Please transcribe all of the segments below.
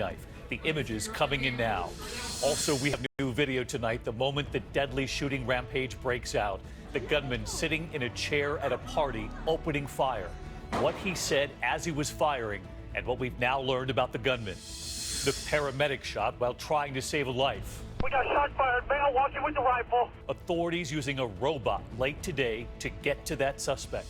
knife. The images coming in now. Also, we have new video tonight, the moment the deadly shooting rampage breaks out. The gunman sitting in a chair at a party, opening fire. What he said as he was firing, and what we've now learned about the gunman. The paramedic shot while trying to save a life. We got shot fired, male walking with the rifle. Authorities using a robot late today to get to that suspect.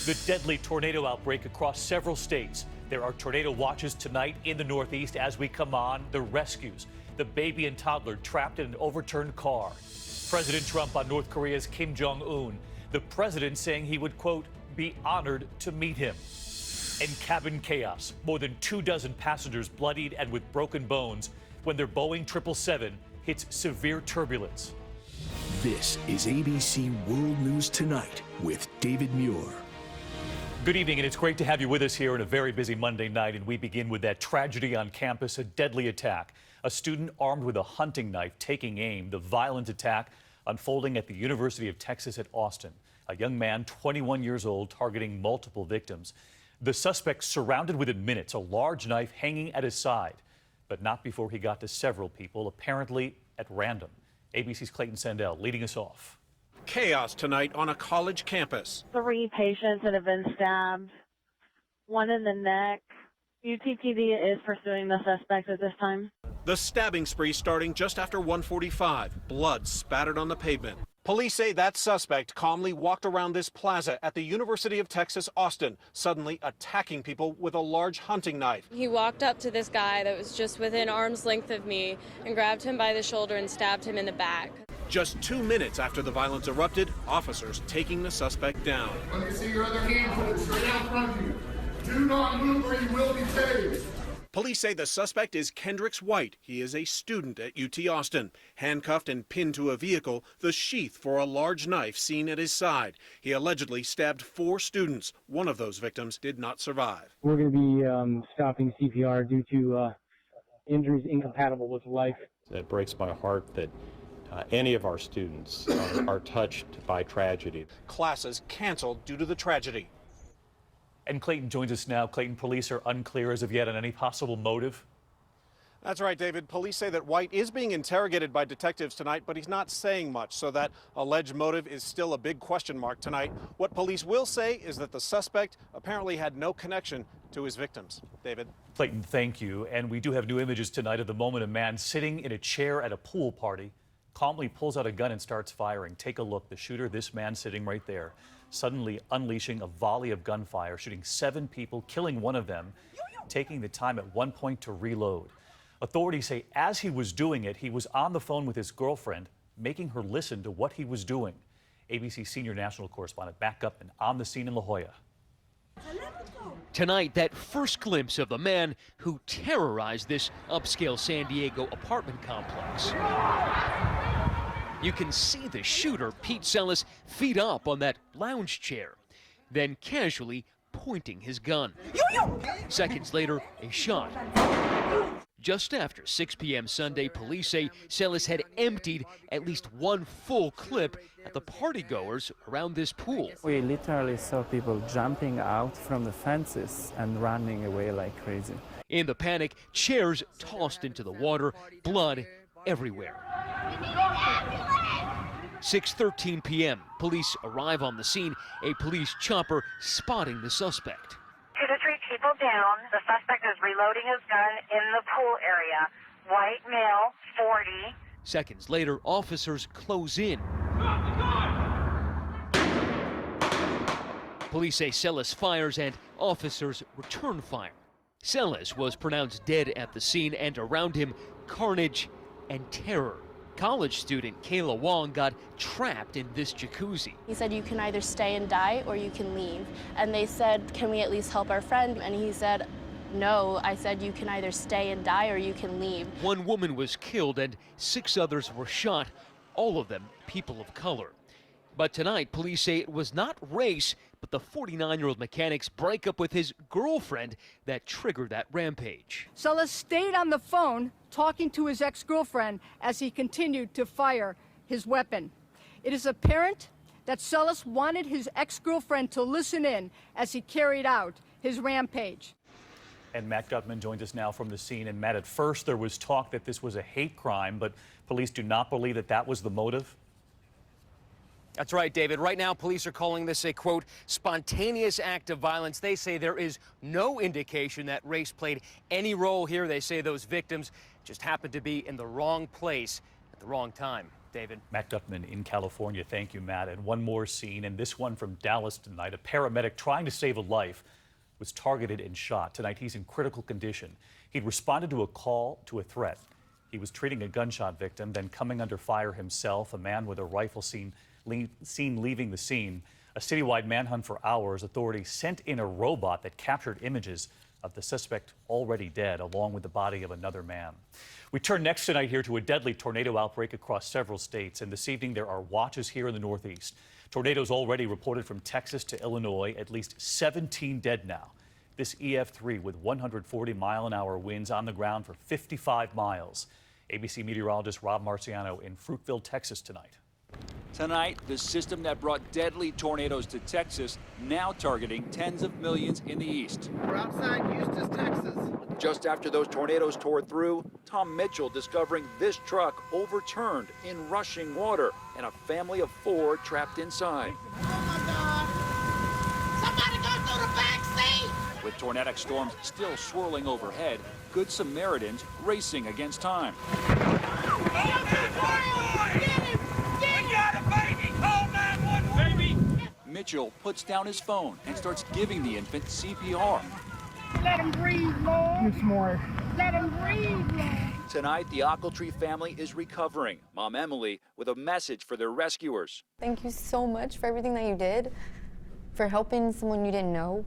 The deadly tornado outbreak across several states. There are tornado watches tonight in the Northeast as we come on. The rescues, the baby and toddler trapped in an overturned car. President Trump on North Korea's Kim Jong-un. The president saying he would, quote, be honored to meet him. In cabin chaos, more than 24 passengers bloodied and with broken bones when their Boeing 777 hits severe turbulence. This is ABC World News Tonight with David Muir. Good evening, and it's great to have you with us here on a very busy Monday night. And we begin with that tragedy on campus, a deadly attack. A student armed with a hunting knife taking aim. The violent attack unfolding at the University of Texas at Austin. A young man, 21 years old, targeting multiple victims. The suspect surrounded within minutes, a large knife hanging at his side. But not before he got to several people, apparently at random. ABC's Clayton Sandell leading us off. Chaos tonight on a college campus. 3 patients that have been stabbed, 1 in the neck. UTPD is pursuing the suspect at this time. The stabbing spree starting just after 1:45. Blood spattered on the pavement. Police say that suspect calmly walked around this plaza at the University of Texas, Austin, suddenly attacking people with a large hunting knife. He walked up to this guy that was just within arm's length of me and grabbed him by the shoulder and stabbed him in the back. Just 2 minutes after the violence erupted, officers taking the suspect down. Let me see your other hand, put it straight out in front of you. Do not move or you will be tased. Police say the suspect is Kendrix White. He is a student at UT Austin. Handcuffed and pinned to a vehicle, the sheath for a large knife seen at his side. He allegedly stabbed 4 students. One of those victims did not survive. We're going to be stopping CPR due to injuries incompatible with life. It breaks my heart that any of our students are touched by tragedy. Classes canceled due to the tragedy. And Clayton joins us now. Clayton, police are unclear as of yet on any possible motive. That's right, David. Police say that White is being interrogated by detectives tonight, but he's not saying much, so that alleged motive is still a big question mark tonight. What police will say is that the suspect apparently had no connection to his victims. David. Clayton, thank you. And we do have new images tonight of the moment a man sitting in a chair at a pool party calmly pulls out a gun and starts firing. Take a look. The shooter, this man sitting right there, suddenly unleashing a volley of gunfire, shooting 7 people, killing one of them, taking the time at one point to reload. Authorities say as he was doing it, he was on the phone with his girlfriend, making her listen to what he was doing. ABC senior national correspondent back up and on the scene in La Jolla. Tonight, that first glimpse of the man who terrorized this upscale San Diego apartment complex. You can see the shooter, Pete Sellis, feet up on that lounge chair, then casually pointing his gun. Seconds later, a shot. Just after 6 p.m. Sunday, police say Sellis had emptied at least 1 full clip at the partygoers around this pool. We literally saw people jumping out from the fences and running away like crazy. In the panic, chairs tossed into the water, blood everywhere. 6:13 p.m. Police arrive on the scene, a police chopper spotting the suspect. 2 to 3 people down. The suspect is reloading his gun in the pool area. White male, 40. Seconds later, officers close in. Police say Sellis fires and officers return fire. Sellis was pronounced dead at the scene, and around him, carnage and terror. College student Kayla Wong got trapped in this jacuzzi. He said, you can either stay and die or you can leave. And they said, can we at least help our friend? And he said, no. I said, you can either stay and die or you can leave. 1 woman was killed and 6 others were shot, all of them people of color. But tonight, police say it was not race, but the 49-year-old mechanic's breakup with his girlfriend that triggered that rampage. Sellis stayed on the phone talking to his ex-girlfriend as he continued to fire his weapon. It is apparent that Sellis wanted his ex-girlfriend to listen in as he carried out his rampage. And Matt Gutman joins us now from the scene. And Matt, at first there was talk that this was a hate crime, but police do not believe that that was the motive. That's right, David. Right now, police are calling this a, quote, spontaneous act of violence. They say there is no indication that race played any role here. They say those victims just happened to be in the wrong place at the wrong time. David. Matt Gutman in California. Thank you, Matt. And one more scene, and this one from Dallas tonight. A paramedic trying to save a life was targeted and shot. Tonight, he's in critical condition. He'd responded to a call to a threat. He was treating a gunshot victim, then coming under fire himself. A man with a rifle seen leaving the scene. A citywide manhunt for hours. Authorities sent in a robot that captured images of the suspect already dead, along with the body of another man. We turn next tonight here to a deadly tornado outbreak across several states. And this evening, there are watches here in the Northeast. Tornadoes already reported from Texas to Illinois, at least 17 dead now. This EF3 with 140-mile-an-hour winds on the ground for 55 miles. ABC meteorologist Rob Marciano in Fruitville, Texas tonight. Tonight, the system that brought deadly tornadoes to Texas now targeting tens of millions in the east. We're outside Eustis, Texas. Just after those tornadoes tore through, Tom Mitchell discovering this truck overturned in rushing water and a family of 4 trapped inside. Oh my God! Somebody go through the back seat! With tornadic storms still swirling overhead, Good Samaritans racing against time. Mitchell puts down his phone and starts giving the infant CPR. Let him breathe, Lord. Use more. Let him breathe, Lord. Tonight, the Ochiltree family is recovering. Mom Emily with a message for their rescuers. Thank you so much for everything that you did, for helping someone you didn't know.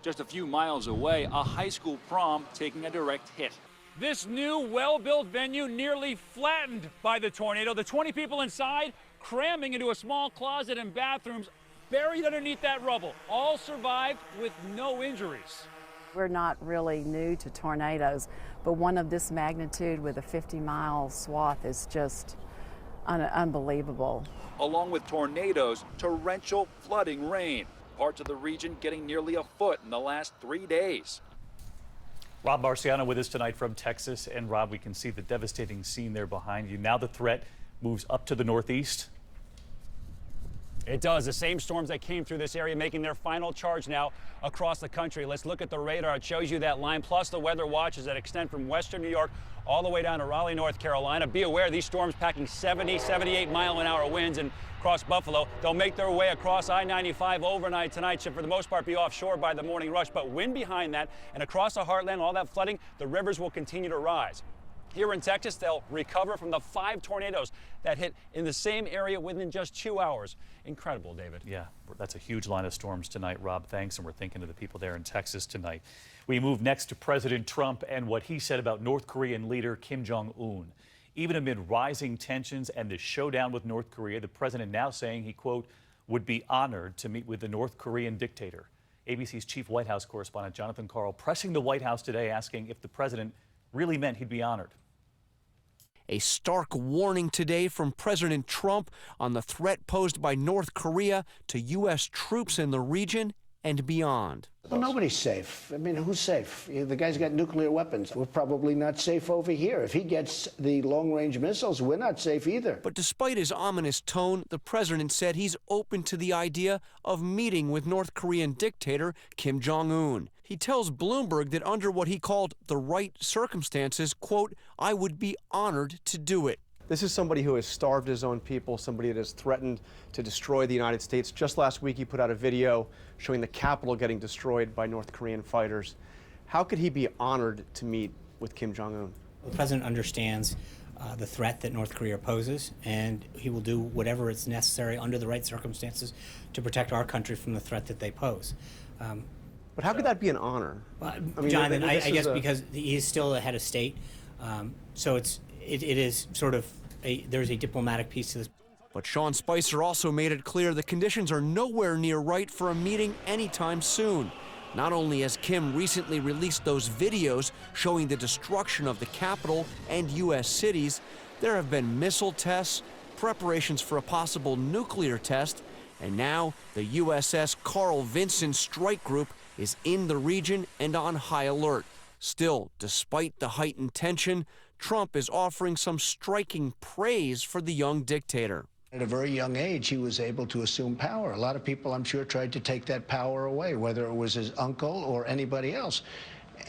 Just a few miles away, a high school prom taking a direct hit. This new, well-built venue nearly flattened by the tornado. The 20 people inside cramming into a small closet and bathrooms buried underneath that rubble. All survived with no injuries. We're not really new to tornadoes, but one of this magnitude with a 50-mile swath is just unbelievable. Along with tornadoes, torrential flooding rain. Parts of the region getting nearly a foot in the last 3 days. Rob Marciano with us tonight from Texas. And Rob, we can see the devastating scene there behind you. Now the threat moves up to the northeast. It does. The same storms that came through this area making their final charge now across the country. Let's look at the radar. It shows you that line, plus the weather watches that extend from western New York all the way down to Raleigh, North Carolina. Be aware, these storms packing 70, 78-mile-an-hour winds and across Buffalo. They'll make their way across I-95 overnight tonight. Should for the most part be offshore by the morning rush. But wind behind that and across the heartland, all that flooding, the rivers will continue to rise. Here in Texas, they'll recover from the 5 tornadoes that hit in the same area within just 2 hours. Incredible, David. Yeah, that's a huge line of storms tonight, Rob. Thanks, and we're thinking of the people there in Texas tonight. We move next to President Trump and what he said about North Korean leader Kim Jong-un. Even amid rising tensions and the showdown with North Korea, the president now saying he, quote, would be honored to meet with the North Korean dictator. ABC's chief White House correspondent Jonathan Karl pressing the White House today, asking if the president really meant he'd be honored. A stark warning today from President Trump on the threat posed by North Korea to U.S. troops in the region and beyond. Well, nobody's safe. I mean, who's safe? The guy's got nuclear weapons. We're probably not safe over here. If he gets the long-range missiles, we're not safe either. But despite his ominous tone, the president said he's open to the idea of meeting with North Korean dictator Kim Jong-un. He tells Bloomberg that under what he called the right circumstances, quote, I would be honored to do it. This is somebody who has starved his own people, somebody that has threatened to destroy the United States. Just last week, he put out a video showing the Capitol getting destroyed by North Korean fighters. How could he be honored to meet with Kim Jong-un? The president understands the threat that North Korea poses, and he will do whatever is necessary under the right circumstances to protect our country from the threat that they pose. But how could that be an honor? Well, I mean, Jonathan, I guess because he is still the head of state, so it is sort of there's a diplomatic piece to this. But Sean Spicer also made it clear the conditions are nowhere near right for a meeting anytime soon. Not only has Kim recently released those videos showing the destruction of the Capitol and U.S. cities, there have been missile tests, preparations for a possible nuclear test, and now the USS Carl Vinson Strike Group is in the region and on high alert. Still, despite the heightened tension, Trump is offering some striking praise for the young dictator. At a very young age, he was able to assume power. A lot of people, I'm sure, tried to take that power away, whether it was his uncle or anybody else.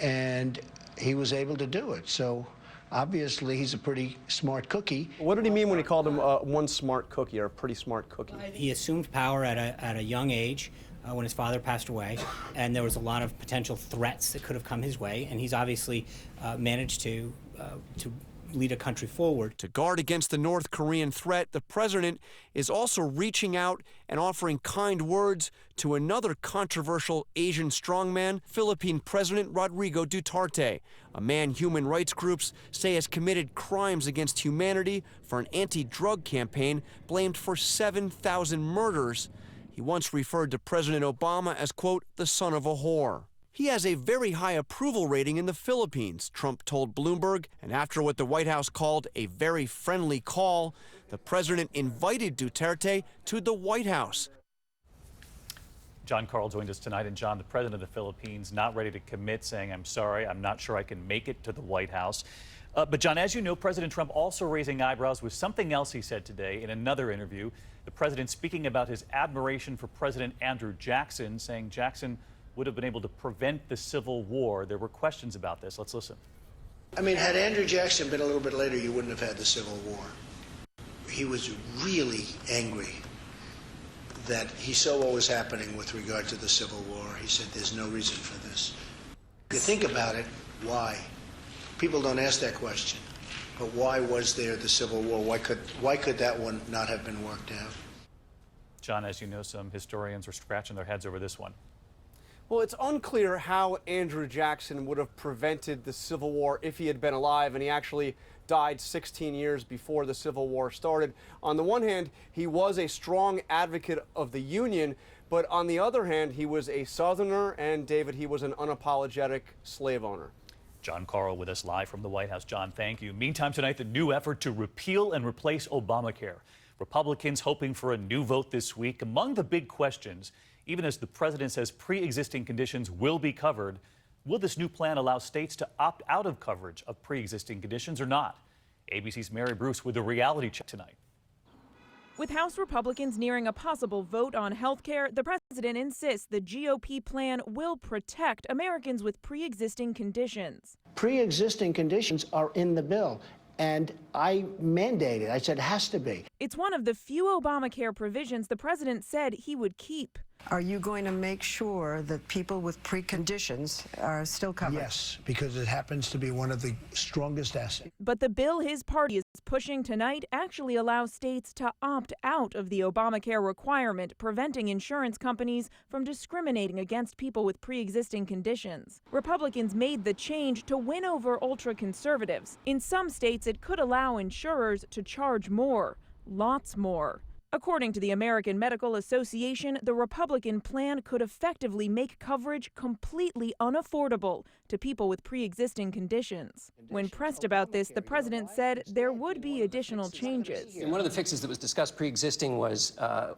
And he was able to do it. So obviously, he's a pretty smart cookie. What did he mean when he called him one smart cookie or a pretty smart cookie? He assumed power at a young age when his father passed away, and there was a lot of potential threats that could have come his way, and he's obviously managed to lead a country forward. To guard against the North Korean threat, the president is also reaching out and offering kind words to another controversial Asian strongman, Philippine President Rodrigo Duterte, a man human rights groups say has committed crimes against humanity for an anti-drug campaign blamed for 7,000 murders. He once referred to President Obama as, quote, the son of a whore. He has a very high approval rating in the Philippines, Trump told Bloomberg, and after what the White House called a very friendly call, the president invited Duterte to the White House. John Carl joined us tonight, and John, the president of the Philippines, not ready to commit, saying, I'm sorry, I'm not sure I can make it to the White House. But John, as you know, President Trump also raising eyebrows with something else he said today in another interview. The president speaking about his admiration for President Andrew Jackson, saying Jackson would have been able to prevent the Civil War. There were questions about this. Let's listen. I mean, had Andrew Jackson been a little bit later, you wouldn't have had the Civil War. He was really angry that he saw what was happening with regard to the Civil War. He said there's no reason for this. If you think about it, why? People don't ask that question. But why was there the Civil War? Why could that one not have been worked out? John, as you know, some historians are scratching their heads over this one. Well, it's unclear how Andrew Jackson would have prevented the Civil War if he had been alive, and he actually died 16 years before the Civil War started. On the one hand, he was a strong advocate of the Union, but on the other hand, he was a Southerner, and David, he was an unapologetic slave owner. John Carl with us live from the White House. John, thank you. Meantime, tonight, the new effort to repeal and replace Obamacare. Republicans hoping for a new vote this week. Among the big questions, even as the president says pre-existing conditions will be covered, will this new plan allow states to opt out of coverage of pre-existing conditions or not? ABC's Mary Bruce with the reality check tonight. With House Republicans nearing a possible vote on health care, the president insists the GOP plan will protect Americans with pre-existing conditions. Pre-existing conditions are in the bill, and I mandated. I said it has to be. It's one of the few Obamacare provisions the president said he would keep. Are you going to make sure that people with preconditions are still covered? Yes, because it happens to be one of the strongest assets. But the bill his party is pushing tonight actually allows states to opt out of the Obamacare requirement, preventing insurance companies from discriminating against people with pre-existing conditions. Republicans made the change to win over ultra-conservatives. In some states, it could allow insurers to charge more, lots more. According to the American Medical Association, the Republican plan could effectively make coverage completely unaffordable to people with pre-existing conditions. When pressed about this, the president said there would be additional changes. And one of the fixes that was discussed pre-existing was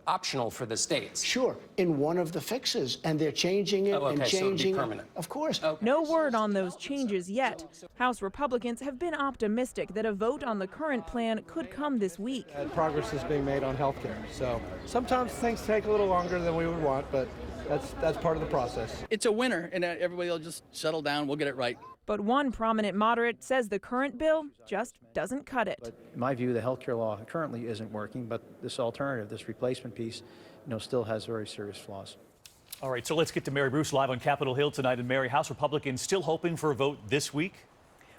optional for the states. Sure, in one of the fixes, and they're changing it and changing so it'd be permanent. Of course. Okay. No word on those changes yet. House Republicans have been optimistic that a vote on the current plan could come this week. Progress is being made on health care. So sometimes things take a little longer than we would want, but that's part of the process. It's a winner, and everybody will just settle down. We'll get it right. But one prominent moderate says the current bill just doesn't cut it. But in my view, the health care law currently isn't working, but this alternative, this replacement piece, still has very serious flaws. All right, so let's get to Mary Bruce live on Capitol Hill tonight. And Mary, House Republicans still hoping for a vote this week?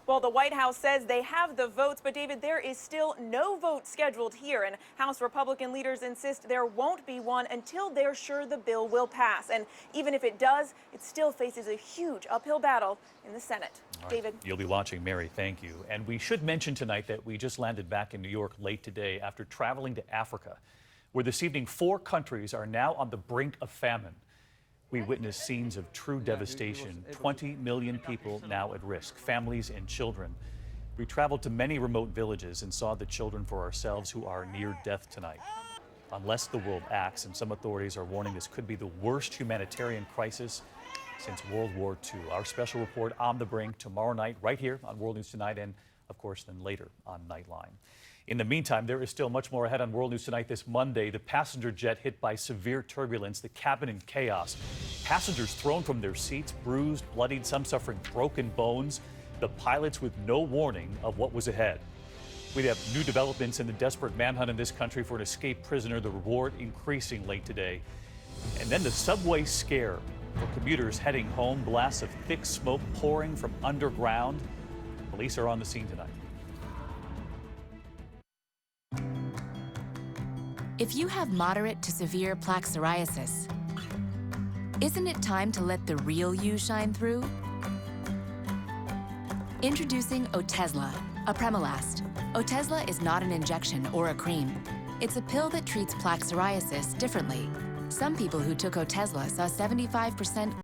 Well, the White House says they have the votes, but David, there is still no vote scheduled here, and House Republican leaders insist there won't be one until they're sure the bill will pass. And even if it does, it still faces a huge uphill battle in the Senate. Right. David. You'll be watching, Mary. Thank you. And we should mention tonight that we just landed back in New York late today after traveling to Africa, where this evening 4 countries are now on the brink of famine. We witnessed scenes of true devastation, 20 million people now at risk, families and children. We traveled to many remote villages and saw the children for ourselves who are near death tonight. Unless the world acts, and some authorities are warning this could be the worst humanitarian crisis since World War II. Our special report on the brink tomorrow night right here on World News Tonight, and of course then later on Nightline. In the meantime, there is still much more ahead on World News Tonight this Monday. The passenger jet hit by severe turbulence, the cabin in chaos. Passengers thrown from their seats, bruised, bloodied, some suffering broken bones. The pilots with no warning of what was ahead. We have new developments in the desperate manhunt in this country for an escaped prisoner, the reward increasing late today. And then the subway scare for commuters heading home, blasts of thick smoke pouring from underground. Police are on the scene tonight. If you have moderate to severe plaque psoriasis, isn't it time to let the real you shine through? Introducing Wjla, a Premolast. Wjla is not an injection or a cream. It's a pill that treats plaque psoriasis differently. Some people who took Wjla saw 75%